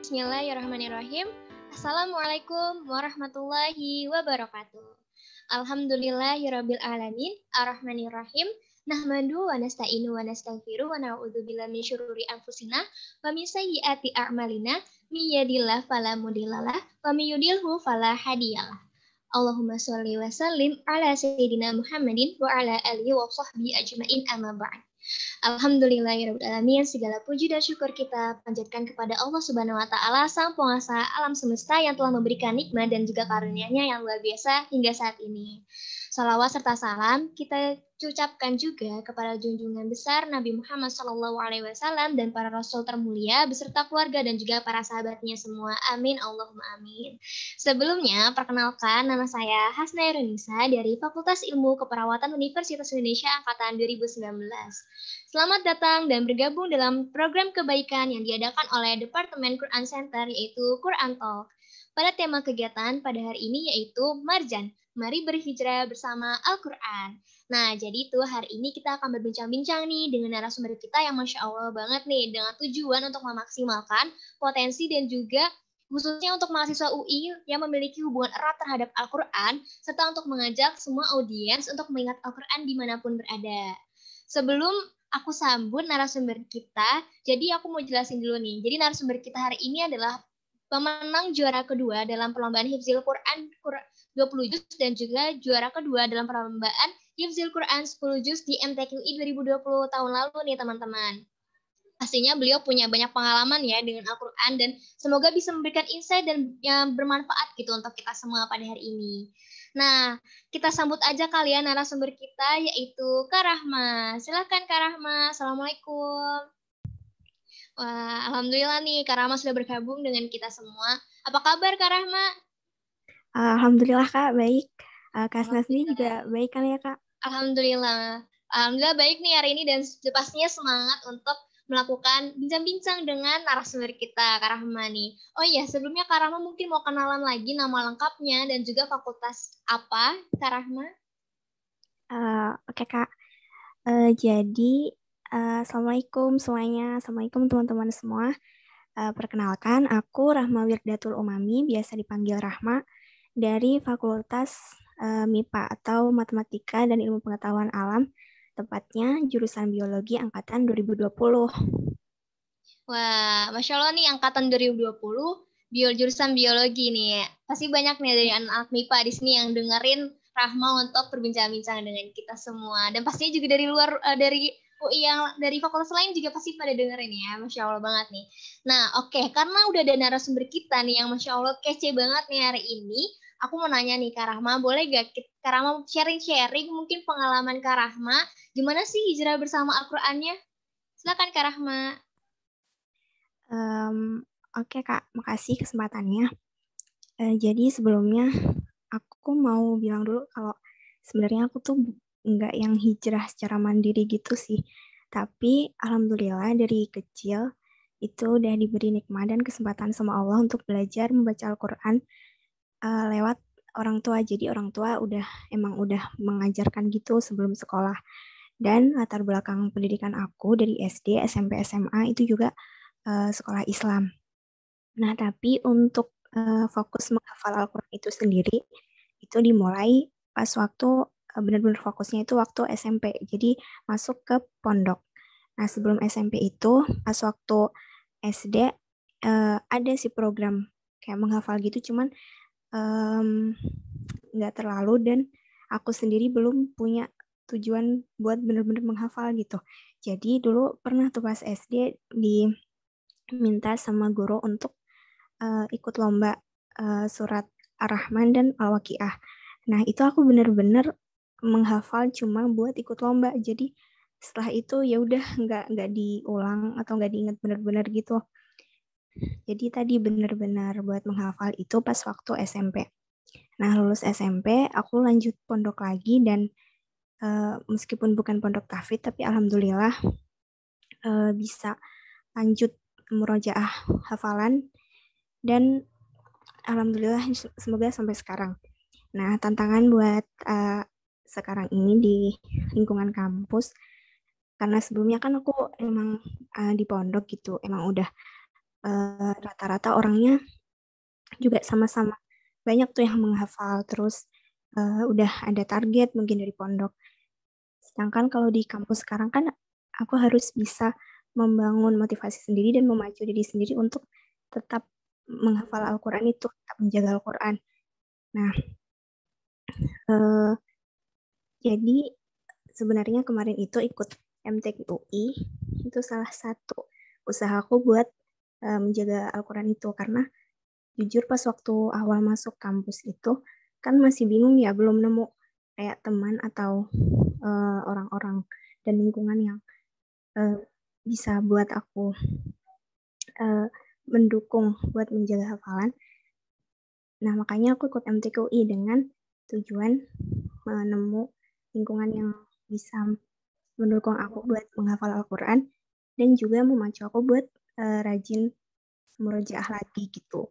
Bismillahirrahmanirrahim. Assalamualaikum warahmatullahi wabarakatuh. Alhamdulillahirabbil alamin, arrahmanirrahim. Nahmadu wa nasta'inu wa nastaghfiru wa na'udzu billahi min syururi anfusina wa min sayyiati a'malina. May yahdihillahu fala mudhillalah wa may yudhlilhu fala hadiyalah. Allahumma sholli wa sallim ala sayyidina Muhammadin wa ala alihi wa sahbihi ajmain amma ba'd. Alhamdulillahirrahmanirrahim. Segala puji dan syukur kita panjatkan kepada Allah Subhanahu wa Ta'ala, Sang Penguasa alam semesta yang telah memberikan nikmat dan juga karunia-Nya yang luar biasa hingga saat ini. Salawat serta salam kita ucapkan juga kepada junjungan besar Nabi Muhammad SAW dan para rasul termulia beserta keluarga dan juga para sahabatnya semua. Amin Allahumma amin. Sebelumnya, perkenalkan nama saya Hasna Irunisa dari Fakultas Ilmu Keperawatan Universitas Indonesia Angkatan 2019. Selamat datang dan bergabung dalam program kebaikan yang diadakan oleh Departemen Quran Center yaitu Quran Talk. Pada tema kegiatan pada hari ini yaitu Marjan, mari berhijrah bersama Al-Quran. Nah, jadi itu hari ini kita akan berbincang-bincang nih dengan narasumber kita yang Masya Allah banget nih, dengan tujuan untuk memaksimalkan potensi dan juga khususnya untuk mahasiswa UI yang memiliki hubungan erat terhadap Al-Quran, serta untuk mengajak semua audiens untuk mengingat Al-Quran dimanapun berada. Sebelum aku sambut narasumber kita, jadi aku mau jelasin dulu nih. Jadi narasumber kita hari ini adalah pemenang juara kedua dalam perlombaan Hifzil Quran 20 juz dan juga juara kedua dalam perlombaan Hifzil Quran 10 juz di MTQI 2020 tahun lalu nih teman-teman. Pastinya beliau punya banyak pengalaman ya dengan Al-Quran dan semoga bisa memberikan insight dan yang bermanfaat gitu untuk kita semua pada hari ini. Nah, kita sambut aja kalian narasumber kita yaitu Kak Rahma. Silakan Kak Rahma. Assalamualaikum. Wah, alhamdulillah nih Kak Rahma sudah bergabung dengan kita semua. Apa kabar Kak Rahma? Alhamdulillah Kak, baik. Kak Hasna sendiri juga baik kan ya Kak? Alhamdulillah. Alhamdulillah baik nih hari ini dan pastinya semangat untuk melakukan bincang-bincang dengan narasumber kita, Kak Rahma nih. Oh iya, sebelumnya Kak Rahma mungkin mau kenalan lagi nama lengkapnya dan juga fakultas apa, Kak Rahma? Oke Kak, jadi Assalamualaikum semuanya, Assalamualaikum teman-teman semua. Perkenalkan, aku Rahma Wirdatul Umami, biasa dipanggil Rahma, dari Fakultas MIPA atau Matematika dan Ilmu Pengetahuan Alam, tepatnya jurusan Biologi Angkatan 2020. Wah, Masya Allah nih angkatan 2020, jurusan biologi nih. Pasti banyak nih dari anak MIPA di sini yang dengerin Rahma untuk berbincang-bincang dengan kita semua. Dan pastinya juga dari luar, dari UI yang dari fakultas lain juga pasti pada dengerin ya. Masya Allah banget nih. Nah, oke, karena udah ada narasumber kita nih yang Masya Allah kece banget nih hari ini. Aku mau nanya nih Kak Rahma, boleh gak Kak Rahma sharing-sharing mungkin pengalaman Kak Rahma, gimana sih hijrah bersama Al-Qur'annya? Silakan Kak Rahma. Oke Kak, makasih kesempatannya. Jadi sebelumnya aku mau bilang dulu kalau sebenarnya aku tuh nggak yang hijrah secara mandiri gitu sih. Tapi alhamdulillah dari kecil itu udah diberi nikmat dan kesempatan sama Allah untuk belajar membaca Al-Quran lewat orang tua. Jadi orang tua emang udah mengajarkan gitu sebelum sekolah. Dan latar belakang pendidikan aku dari SD, SMP, SMA itu juga sekolah Islam. Nah, tapi untuk fokus menghafal Al-Quran itu sendiri, itu dimulai pas waktu benar-benar fokusnya itu waktu SMP. Jadi masuk ke pondok. Nah, sebelum SMP itu, pas waktu SD, ada sih program kayak menghafal gitu, cuman nggak terlalu dan aku sendiri belum punya tujuan buat benar-benar menghafal gitu. Jadi dulu pernah tuh pas SD diminta sama guru untuk ikut lomba surat Ar-Rahman dan Al-Waqiah. Nah, itu aku bener-bener menghafal cuma buat ikut lomba. Jadi setelah itu ya udah nggak diulang atau nggak diingat bener-bener gitu. Jadi tadi bener-bener buat menghafal itu pas waktu SMP. Nah, lulus SMP, aku lanjut pondok lagi dan meskipun bukan pondok tahfidz, tapi alhamdulillah bisa lanjut murojaah hafalan dan alhamdulillah semoga sampai sekarang. Nah, tantangan buat sekarang ini di lingkungan kampus, karena sebelumnya kan aku emang di pondok gitu, emang udah rata-rata orangnya juga sama-sama banyak tuh yang menghafal, terus udah ada target mungkin dari pondok. Sedangkan kalau di kampus sekarang kan aku harus bisa membangun motivasi sendiri dan memacu diri sendiri untuk tetap menghafal Al-Quran itu, tetap menjaga Al-Quran. Nah, eh, jadi sebenarnya kemarin itu ikut MTQ UI, itu salah satu usahaku buat menjaga Al-Quran itu, karena jujur pas waktu awal masuk kampus itu kan masih bingung ya, belum nemu kayak teman atau orang-orang dan lingkungan yang uh, bisa buat aku uh, mendukung buat menjaga hafalan. Nah, makanya aku ikut MTQI dengan tujuan menemu lingkungan yang bisa mendukung aku buat menghafal Al-Quran dan juga memacu aku buat rajin murojaah lagi gitu.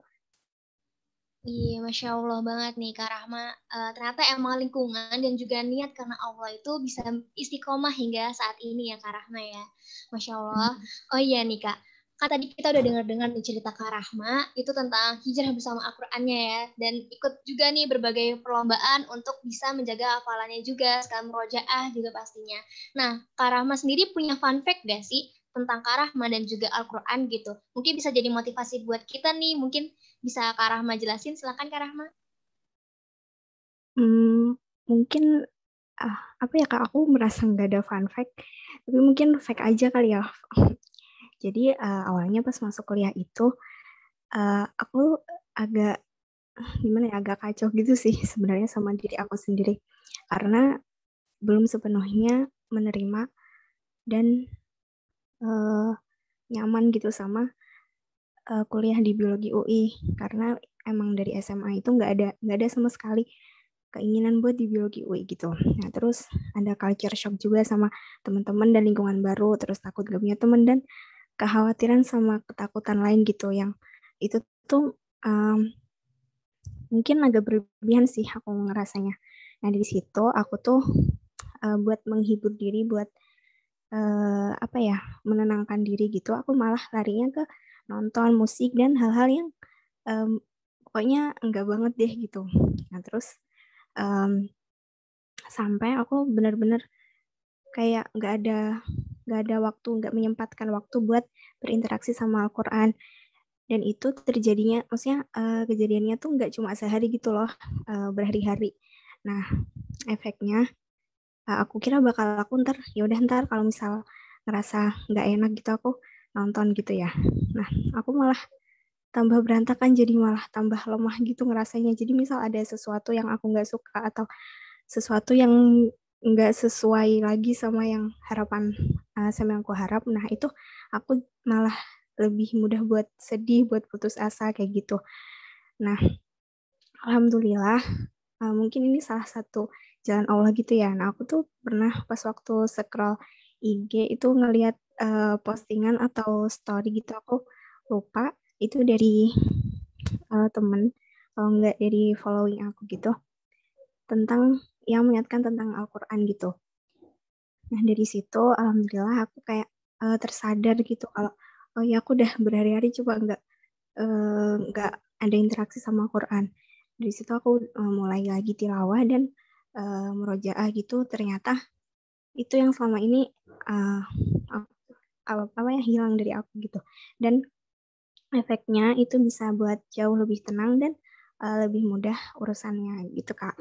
Iya, Masya Allah banget nih Kak Rahma. Ternyata emang lingkungan dan juga niat karena Allah itu bisa istiqomah hingga saat ini ya Kak Rahma ya. Masya Allah. Oh iya nih Kak, kan tadi kita udah dengar-dengar nih cerita Kak Rahma itu tentang hijrah bersama Al-Qur'annya ya. Dan ikut juga nih berbagai perlombaan untuk bisa menjaga hafalannya juga, sekalian murojaah juga pastinya. Nah, Kak Rahma sendiri punya fun fact gak sih tentang Kak Rahma dan juga Al-Qur'an gitu? Mungkin bisa jadi motivasi buat kita nih, mungkin bisa Kak Rahma jelasin? Silakan Kak Rahma. Mungkin apa ya Kak, aku merasa nggak ada fun fact, tapi mungkin fact aja kali ya. Jadi awalnya pas masuk kuliah itu aku agak gimana ya, agak kacau gitu sih sebenarnya sama diri aku sendiri, karena belum sepenuhnya menerima dan uh, nyaman gitu sama kuliah di biologi UI, karena emang dari SMA itu nggak ada sama sekali keinginan buat di biologi UI gitu. Nah, terus ada culture shock juga sama teman-teman dan lingkungan baru, terus takut gak punya teman dan kekhawatiran sama ketakutan lain gitu, yang itu tuh mungkin agak berlebihan sih aku ngerasanya. Nah, dari situ aku tuh buat menghibur diri, buat apa ya, menenangkan diri gitu, aku malah larinya ke nonton musik dan hal-hal yang pokoknya enggak banget deh gitu. Nah, terus um, sampai aku benar-benar kayak nggak ada waktu, nggak menyempatkan waktu buat berinteraksi sama Al-Quran. Dan itu terjadinya, maksudnya kejadiannya tuh nggak cuma sehari gitu loh, berhari-hari. Nah, efeknya aku kira bakal aku ntar kalau misal ngerasa nggak enak gitu aku nonton gitu ya. Nah, aku malah tambah berantakan, jadi malah tambah lemah gitu ngerasanya. Jadi misal ada sesuatu yang aku nggak suka atau sesuatu yang nggak sesuai lagi sama yang harapan sama yang aku harap, nah itu aku malah lebih mudah buat sedih, buat putus asa kayak gitu. Nah, alhamdulillah mungkin ini salah satu jalan Allah gitu ya. Nah, aku tuh pernah pas waktu scroll IG itu ngelihat postingan atau story gitu, aku lupa itu dari temen, kalau nggak dari following aku gitu, tentang yang mengingatkan tentang Al-Quran gitu. Nah, dari situ alhamdulillah aku kayak tersadar gitu kalau oh ya, aku udah berhari-hari coba nggak ada interaksi sama Al-Quran. Dari situ aku mulai lagi tilawah dan murojaah gitu. Ternyata itu yang selama ini uh, apa ya, hilang dari aku gitu. Dan efeknya itu bisa buat jauh lebih tenang dan lebih mudah urusannya gitu Kak.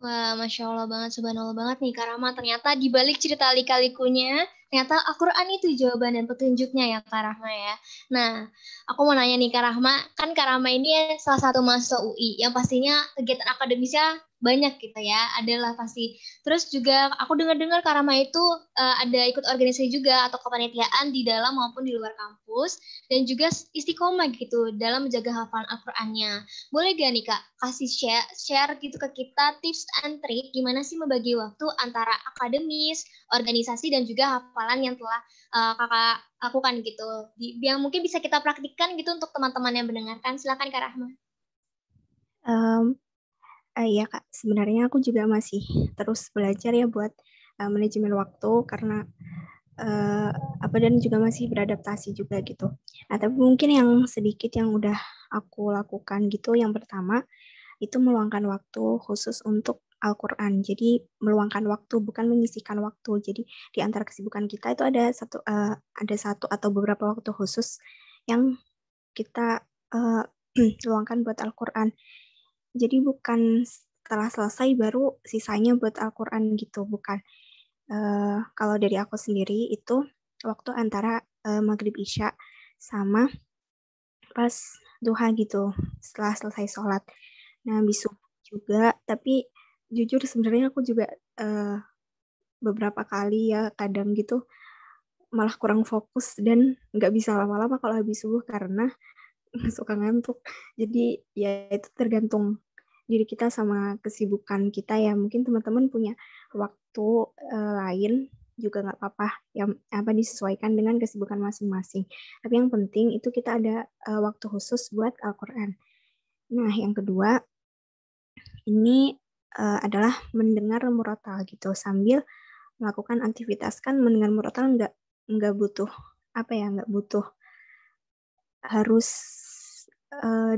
Wah, Masya Allah banget, Subhanallah banget nih Kak Rahma. Ternyata di balik cerita lika-likunya, ternyata Al-Quran itu jawaban dan petunjuknya ya Kak Rahma ya. Nah, aku mau nanya nih Kak Rahma, kan Kak Rahma ini salah satu mahasiswa UI yang pastinya kegiatan akademisnya banyak gitu ya, adalah pasti. Terus juga aku dengar-dengar Kak Rahma itu ada ikut organisasi juga atau kepanitiaan di dalam maupun di luar kampus, dan juga istiqomah gitu dalam menjaga hafalan Al-Qur'annya. Boleh gak nih Kak, kasih share gitu ke kita tips and trick gimana sih membagi waktu antara akademis, organisasi, dan juga hafalan yang telah Kakak lakukan gitu. Yang mungkin bisa kita praktikkan gitu untuk teman-teman yang mendengarkan. Silakan Kak Rahma. Ya Kak, sebenarnya aku juga masih terus belajar ya buat manajemen waktu, karena dan juga masih beradaptasi juga gitu. Nah, tapi mungkin yang sedikit yang udah aku lakukan gitu, yang pertama itu meluangkan waktu khusus untuk Al-Quran. Jadi meluangkan waktu, bukan menyisihkan waktu. Jadi di antara kesibukan kita itu ada satu atau beberapa waktu khusus yang kita luangkan buat Al-Quran. Jadi bukan setelah selesai baru sisanya buat Al-Quran gitu, bukan. Kalau dari aku sendiri itu waktu antara maghrib isya sama pas duha gitu, setelah selesai sholat. Nah, habis subuh juga, tapi jujur sebenarnya aku juga beberapa kali ya kadang gitu malah kurang fokus dan nggak bisa lama-lama kalau habis subuh karena suka ngantuk. Jadi ya itu tergantung diri kita sama kesibukan kita ya. Mungkin teman-teman punya waktu lain juga nggak apa-apa yang apa disesuaikan dengan kesibukan masing-masing. Tapi yang penting itu kita ada waktu khusus buat Al-Quran. Nah, yang kedua ini adalah mendengar murotal gitu sambil melakukan aktivitas. Kan mendengar murotal nggak butuh apa ya, nggak butuh harus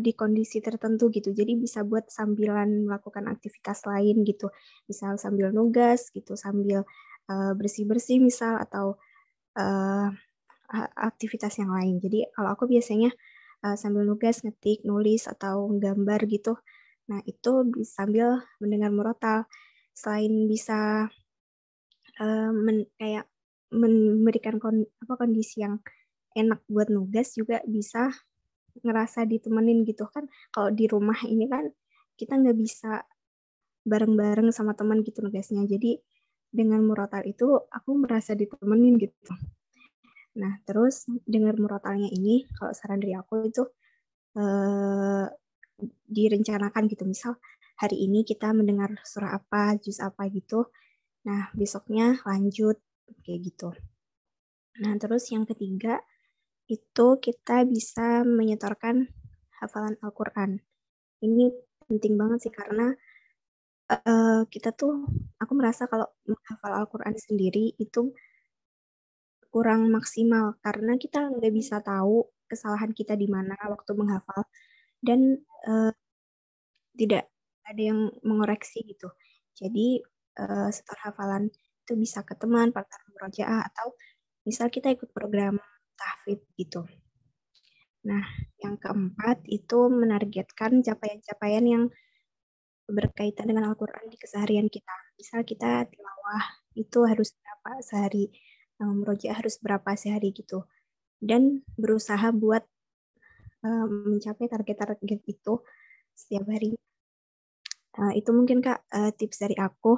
di kondisi tertentu gitu. Jadi bisa buat sambilan melakukan aktivitas lain gitu. Misal sambil nugas gitu, sambil bersih-bersih misal atau uh, aktivitas yang lain. Jadi kalau aku biasanya sambil nugas, ngetik, nulis atau gambar gitu. Nah, itu sambil mendengar murotal. Selain bisa kayak memberikan kondisi yang enak buat nugas, juga bisa ngerasa ditemenin gitu kan. Kalau di rumah ini kan kita nggak bisa bareng-bareng sama teman gitu nugasnya. Jadi dengan murotal itu aku merasa ditemenin gitu. Nah, terus dengan murotalnya ini, kalau saran dari aku itu eh, direncanakan gitu. Misal hari ini kita mendengar surah apa, juz apa gitu. Nah, besoknya lanjut kayak gitu. Nah, terus yang ketiga itu kita bisa menyetorkan hafalan Al-Quran. Ini penting banget sih karena kita tuh, aku merasa kalau menghafal Al-Quran sendiri itu kurang maksimal karena kita nggak bisa tahu kesalahan kita di mana waktu menghafal dan uh, tidak ada yang mengoreksi gitu. Jadi setor hafalan itu bisa ke teman, partner murojaah atau misal kita ikut program tahfidz gitu. Nah, yang keempat itu menargetkan capaian-capaian yang berkaitan dengan Al-Quran di keseharian kita. Misal kita tilawah itu harus berapa sehari, murojaah harus berapa sehari gitu. Dan berusaha buat mencapai target-target itu setiap hari. Itu mungkin Kak tips dari aku.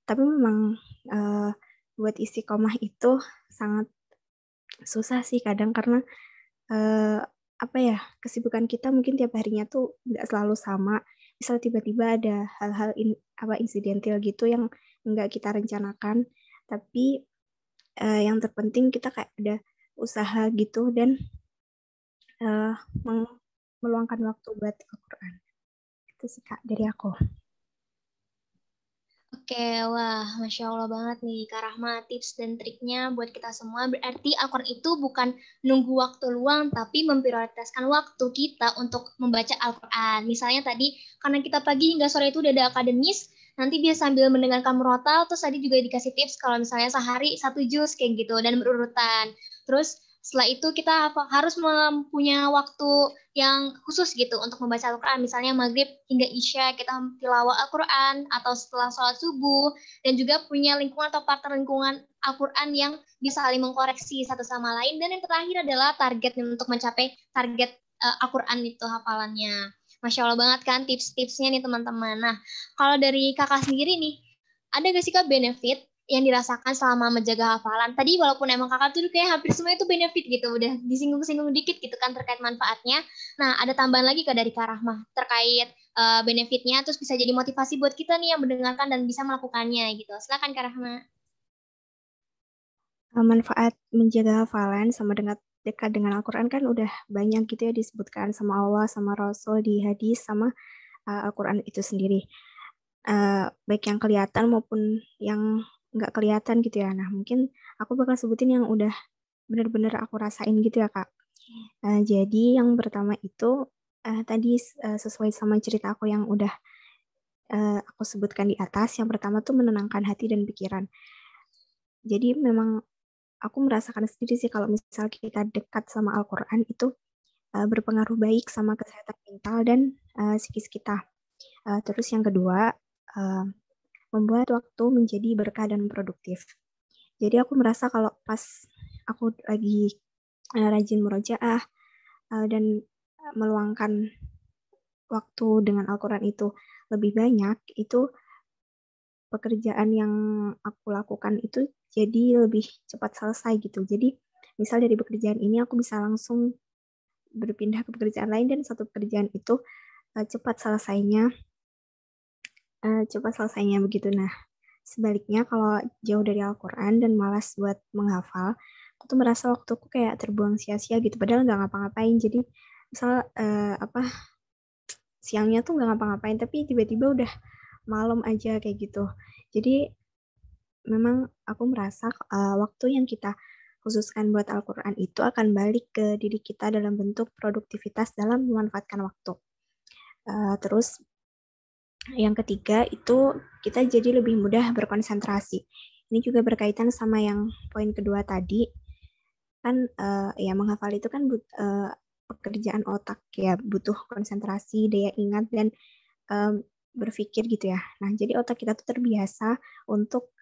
Tapi memang uh, buat istiqomah itu sangat susah sih kadang karena uh, apa ya, kesibukan kita mungkin tiap harinya tuh nggak selalu sama. Misal tiba-tiba ada hal-hal insidental gitu yang nggak kita rencanakan. Tapi yang terpenting kita kayak ada usaha gitu dan uh, meluangkan waktu buat Al-Quran. Itu sih Kak dari aku. Oke, wah, Masya Allah banget nih, Kak Rahma, tips dan triknya buat kita semua. Berarti Al-Quran itu bukan nunggu waktu luang, tapi memprioritaskan waktu kita untuk membaca Al-Quran. Misalnya tadi, karena kita pagi hingga sore itu udah ada akademis, nanti dia sambil mendengarkan murotal, terus tadi juga dikasih tips kalau misalnya sehari satu juz kayak gitu, dan berurutan. Terus setelah itu kita harus mempunyai waktu yang khusus gitu untuk membaca Al-Quran. Misalnya maghrib hingga isya kita tilawah Al-Quran atau setelah sholat subuh. Dan juga punya lingkungan atau partner lingkungan Al-Quran yang bisa saling mengkoreksi satu sama lain. Dan yang terakhir adalah target untuk mencapai target Al-Quran itu hafalannya. Masya Allah banget kan tips-tipsnya nih teman-teman. Nah, kalau dari kakak sendiri nih, ada gak sih kak benefit yang dirasakan selama menjaga hafalan? Tadi walaupun emang kakak tuh kayak hampir semua itu benefit gitu, udah disinggung-singgung dikit gitu kan terkait manfaatnya. Nah, ada tambahan lagi kak dari Kak Rahmah terkait benefitnya, terus bisa jadi motivasi buat kita nih yang mendengarkan dan bisa melakukannya gitu. Silakan Kak Rahmah. Manfaat menjaga hafalan sama dengan dekat dengan Al-Quran kan udah banyak gitu ya disebutkan sama Allah, sama Rasul di hadis, sama Al-Quran itu sendiri. Baik yang kelihatan maupun yang nggak kelihatan gitu ya. Nah, mungkin Aku bakal sebutin yang udah bener-bener aku rasain gitu ya, Kak. Jadi yang pertama itu tadi sesuai sama cerita aku yang udah aku sebutkan di atas. Yang pertama tuh menenangkan hati dan pikiran. Jadi memang aku merasakan sendiri sih kalau misal kita dekat sama Al-Quran itu berpengaruh baik sama kesehatan mental dan psikis kita. Terus yang kedua, membuat waktu menjadi berkah dan produktif. Jadi aku merasa kalau pas aku lagi rajin murojaah dan meluangkan waktu dengan Al-Quran itu lebih banyak, itu pekerjaan yang aku lakukan itu jadi lebih cepat selesai gitu. Jadi misal dari pekerjaan ini aku bisa langsung berpindah ke pekerjaan lain dan satu pekerjaan itu cepat selesainya begitu. Nah, sebaliknya kalau jauh dari Al-Quran dan malas buat menghafal, aku tuh merasa waktuku kayak terbuang sia-sia gitu. Padahal nggak ngapa-ngapain. Jadi misal siangnya tuh nggak ngapa-ngapain, tapi tiba-tiba udah malam aja kayak gitu. Jadi memang aku merasa waktu yang kita khususkan buat Al-Quran itu akan balik ke diri kita dalam bentuk produktivitas dalam memanfaatkan waktu. Terus yang ketiga itu kita jadi lebih mudah berkonsentrasi. Ini juga berkaitan sama yang poin kedua tadi. Kan ya menghafal itu kan pekerjaan otak ya, butuh konsentrasi, daya ingat dan berpikir gitu ya. Nah, jadi otak kita tuh terbiasa untuk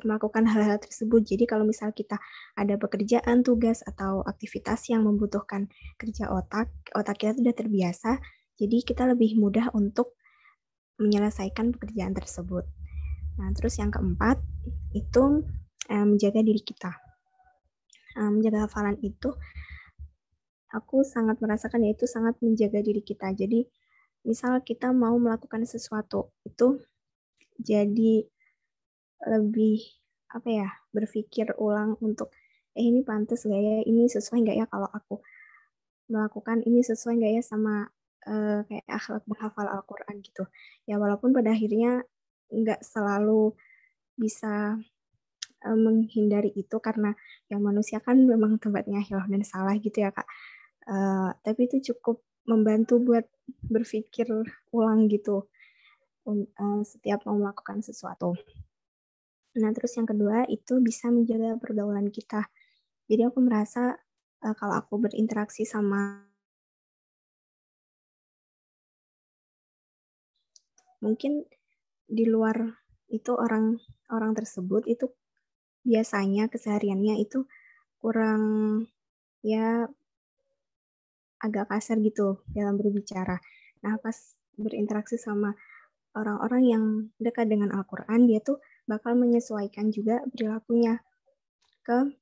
melakukan hal-hal tersebut. Jadi kalau misal kita ada pekerjaan, tugas, atau aktivitas yang membutuhkan kerja otak kita sudah terbiasa, jadi kita lebih mudah untuk menyelesaikan pekerjaan tersebut. Nah, terus yang keempat, itu menjaga diri kita. Menjaga hafalan itu, aku sangat merasakan yaitu sangat menjaga diri kita. Jadi, misal kita mau melakukan sesuatu, itu jadi lebih berpikir ulang untuk ini pantas gak ya, ini sesuai gak ya kalau aku melakukan, ini sesuai gak ya sama kayak akhlak menghafal Al-Quran gitu ya. Walaupun pada akhirnya nggak selalu bisa menghindari itu karena yang manusia kan memang tempatnya hilaf dan salah gitu ya Kak. Tapi itu cukup membantu buat berpikir ulang gitu setiap mau melakukan sesuatu. Nah, terus yang kedua itu bisa menjaga pergaulan kita. Jadi aku merasa kalau aku berinteraksi sama mungkin di luar itu orang tersebut itu biasanya kesehariannya itu kurang ya agak kasar gitu dalam berbicara. Nah, pas berinteraksi sama orang-orang yang dekat dengan Al-Quran, dia tuh bakal menyesuaikan juga perilakunya ke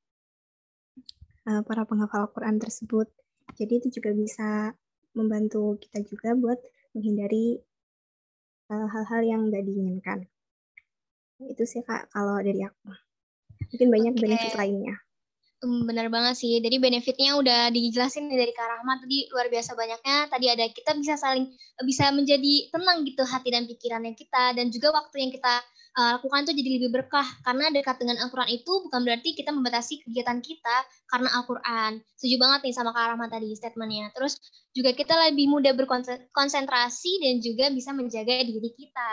para penghafal Al-Quran tersebut. Jadi itu juga bisa membantu kita juga buat menghindari hal-hal yang nggak diinginkan. Itu sih Kak kalau dari aku. Mungkin banyak benefit lainnya. Benar banget sih. Jadi benefitnya udah dijelasin dari Kak Rahmat tadi luar biasa banyaknya. Tadi ada kita bisa menjadi tenang gitu hati dan pikirannya kita, dan juga waktu yang kita lakukan itu jadi lebih berkah karena dekat dengan Al-Quran itu bukan berarti kita membatasi kegiatan kita karena Al-Quran. Setuju banget nih sama Kak Rahmat tadi statementnya. Terus juga kita lebih mudah berkonsentrasi dan juga bisa menjaga diri kita.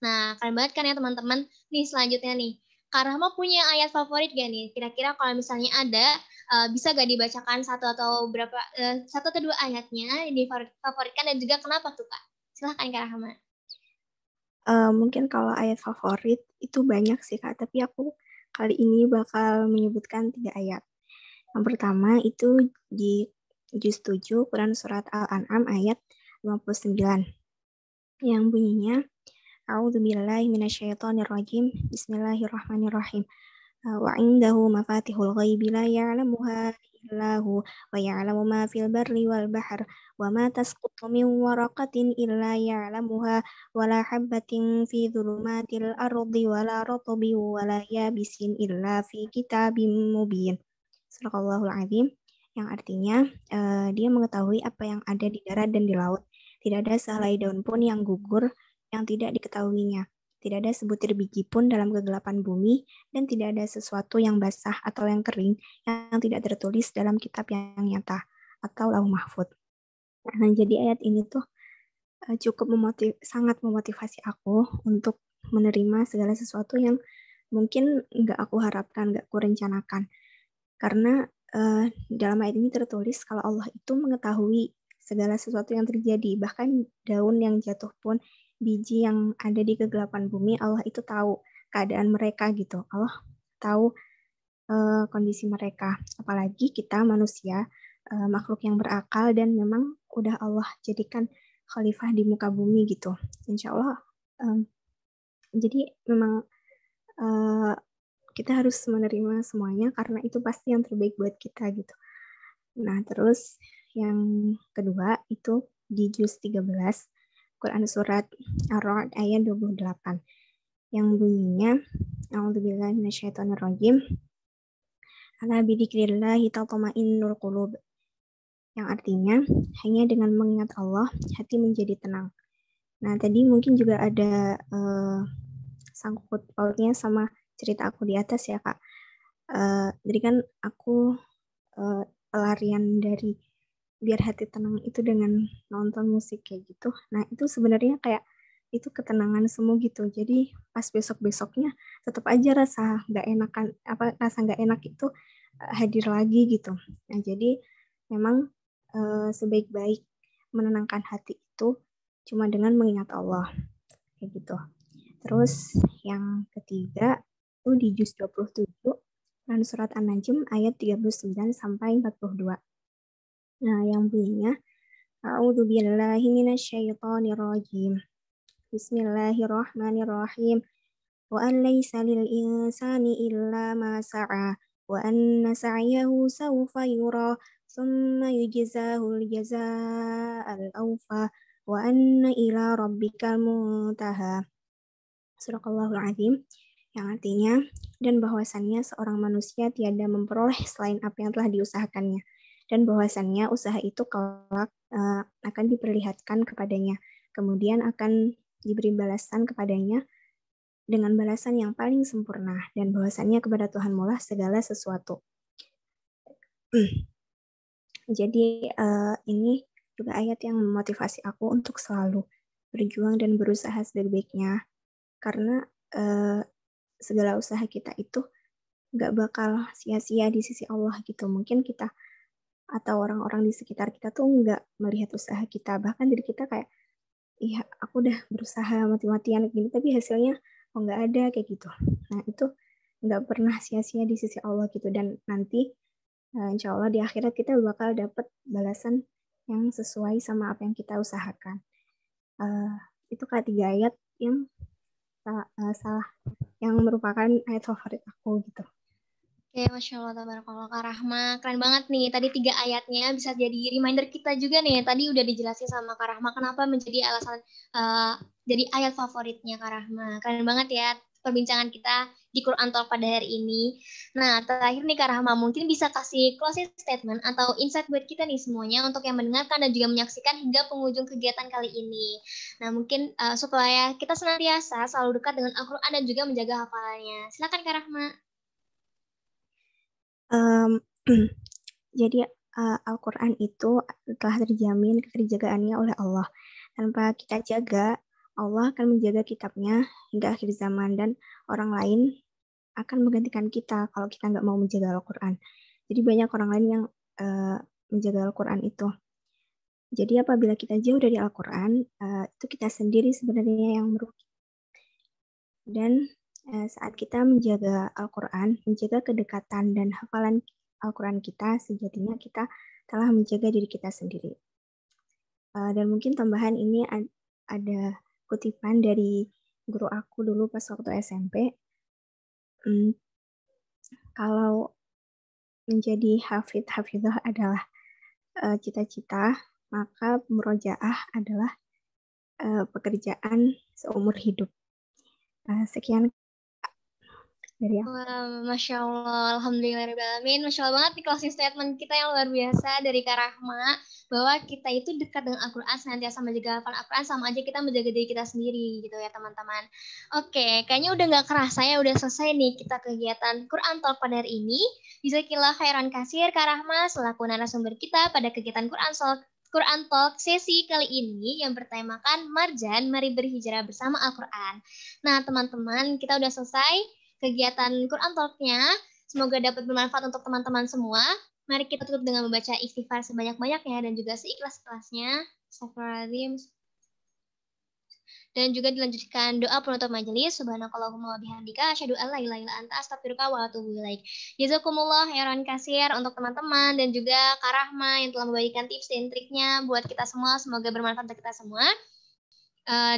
Nah, keren banget kan ya teman-teman. Nih selanjutnya nih. Kak Rahma punya ayat favorit gak nih? Kira-kira kalau misalnya ada, bisa gak dibacakan satu atau dua ayatnya yang difavoritkan dan juga kenapa tuh Kak? Silahkan Kak Rahma. Mungkin kalau ayat favorit itu banyak sih Kak, tapi aku kali ini bakal menyebutkan 3 ayat. Yang pertama itu di juz 7 Quran surat Al-An'am ayat 59 yang bunyinya A'udzubillahi minasyaitonirrajim. Bismillahirrahmanirrahim. Wa 'indahu mafatihul ghaibi la ya'lamuha illa hu wa ya'lamu ma fil barri wal bahr wa ma tasqutu min waraqatin illa ya'lamuha wa la habatin fi dhulumatil ardi wa la ratbin wa la yabisin illa fi kitabim mubin. Sadaqallahul azim. Yang artinya dia mengetahui apa yang ada di darat dan di laut. Tidak ada sehelai daun pun yang gugur yang tidak diketahuinya. Tidak ada sebutir biji pun dalam kegelapan bumi, dan tidak ada sesuatu yang basah atau yang kering yang tidak tertulis dalam kitab yang nyata atau lauh mahfud. Nah, jadi ayat ini tuh cukup sangat memotivasi aku untuk menerima segala sesuatu yang mungkin nggak aku harapkan, nggak aku rencanakan. Karena dalam ayat ini tertulis kalau Allah itu mengetahui segala sesuatu yang terjadi, bahkan daun yang jatuh pun, biji yang ada di kegelapan bumi, Allah itu tahu keadaan mereka gitu. Allah tahu kondisi mereka. Apalagi kita manusia, makhluk yang berakal dan memang udah Allah jadikan khalifah di muka bumi gitu. Insya Allah. Jadi memang kita harus menerima semuanya karena itu pasti yang terbaik buat kita gitu. Nah, terus yang kedua itu di juz 13 Quran surat Ar-Ra'd ayat 28 yang bunyinya A'udzubillahi minasyaitonirrajim. Ala bidzikrillahi tatma'innul qulub. Yang artinya hanya dengan mengingat Allah hati menjadi tenang. Nah, tadi mungkin juga ada sangkut pautnya sama cerita aku di atas ya, Kak. Jadi kan aku pelarian dari biar hati tenang itu dengan nonton musik kayak gitu. Nah, itu sebenarnya kayak itu ketenangan semu gitu. Jadi pas besok-besoknya tetap aja rasa nggak enakan, rasa nggak enak itu hadir lagi gitu. Nah, jadi memang sebaik-baik menenangkan hati itu cuma dengan mengingat Allah kayak gitu. Terus yang ketiga itu di juz 27 dan surat An-Najm ayat 39 sampai 42. Nah, yang bunyinya A'udzu billahi minasyaitonir rajim. Bismillahirrahmanirrahim. Wa an laisa lil insani illa ma sa'a wa anna sa'yahu sawfa yura thumma yujzahul jazaa'al awfa wa anna ila rabbikal muntaha. Surahul Azim, yang artinya dan bahwasannya seorang manusia tiada memperoleh selain apa yang telah diusahakannya, dan bahwasannya usaha itu kelak akan diperlihatkan kepadanya, kemudian akan diberi balasan kepadanya dengan balasan yang paling sempurna, dan bahwasannya kepada Tuhan mula segala sesuatu. Jadi ini juga ayat yang memotivasi aku untuk selalu berjuang dan berusaha sebaik-baiknya, karena segala usaha kita itu nggak bakal sia-sia di sisi Allah gitu. Mungkin kita atau orang-orang di sekitar kita tuh nggak melihat usaha kita, bahkan dari kita kayak, iya aku udah berusaha mati-matian gini, tapi hasilnya kok nggak ada kayak gitu. Nah itu nggak pernah sia-sia di sisi Allah gitu, dan nanti insya Allah di akhirat kita bakal dapat balasan yang sesuai sama apa yang kita usahakan. Itu kayak 3 ayat yang salah yang merupakan ayat favorit aku gitu. Oke, Masya Allah, tabarakallah Kak Rahma. Keren banget nih, tadi 3 ayatnya bisa jadi reminder kita juga nih. Tadi udah dijelasin sama Kak Rahma kenapa menjadi alasan jadi ayat favoritnya Kak Rahma. Keren banget ya perbincangan kita di Quran Talk pada hari ini. Nah, terakhir nih Kak Rahma, mungkin bisa kasih closing statement atau insight buat kita nih semuanya untuk yang mendengarkan dan juga menyaksikan hingga penghujung kegiatan kali ini. Nah, mungkin supaya kita senantiasa selalu dekat dengan Al-Quran dan juga menjaga hafalannya. Silakan Kak Rahma. Jadi Al-Quran itu telah terjamin keterjagaannya oleh Allah. Tanpa kita jaga, Allah akan menjaga kitabnya hingga akhir zaman, dan orang lain akan menggantikan kita kalau kita nggak mau menjaga Al-Quran. Jadi banyak orang lain yang menjaga Al-Quran itu. Jadi apabila kita jauh dari Al-Quran, itu kita sendiri sebenarnya yang merugi. Dan saat kita menjaga Al-Quran, menjaga kedekatan dan hafalan Al-Quran kita, sejatinya kita telah menjaga diri kita sendiri. Dan mungkin tambahan ini ada kutipan dari guru aku dulu pas waktu SMP. Kalau menjadi hafidhah adalah cita-cita, maka murojaah adalah pekerjaan seumur hidup. Sekian. dari aku. Wah, Masya Allah, Alhamdulillahirrahmanirrahim. Masya Allah banget nih closing statement kita yang luar biasa dari Kak Rahma, bahwa kita itu dekat dengan Al-Quran, senantiasa menjaga hafal Al-Quran, sama aja kita menjaga diri kita sendiri gitu ya teman-teman. Oke, kayaknya udah nggak kerasa ya, udah selesai nih kita kegiatan Quran Talk pada hari ini. Jazakillah khairan kasir Kak Rahma selaku narasumber kita pada kegiatan Quran Talk sesi kali ini yang bertemakan Marjan, mari berhijrah bersama Al-Quran. Nah teman-teman, kita udah selesai kegiatan Quran Talk-nya. Semoga dapat bermanfaat untuk teman-teman semua. Mari kita tutup dengan membaca istighfar sebanyak-banyaknya dan juga seikhlas-ikhlasnya. Astagfirullahaladzim. Dan juga dilanjutkan doa penutup majelis. Subhanakallahumma wa bihamdika asyhadu an la ilaha illa anta astaghfiruka wa atubu ilaik. Jazakumullah khairan kasir untuk teman-teman dan juga Kak Rahma yang telah membagikan tips dan triknya buat kita semua. Semoga bermanfaat untuk kita semua.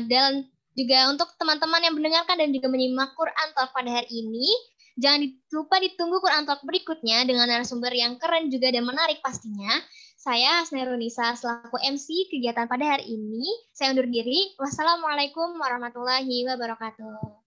Dan juga untuk teman-teman yang mendengarkan dan juga menyimak Quran Talk pada hari ini, jangan lupa ditunggu Quran Talk berikutnya dengan narasumber yang keren juga dan menarik pastinya. Saya Hasnairunisa selaku MC kegiatan pada hari ini. Saya undur diri. Wassalamualaikum warahmatullahi wabarakatuh.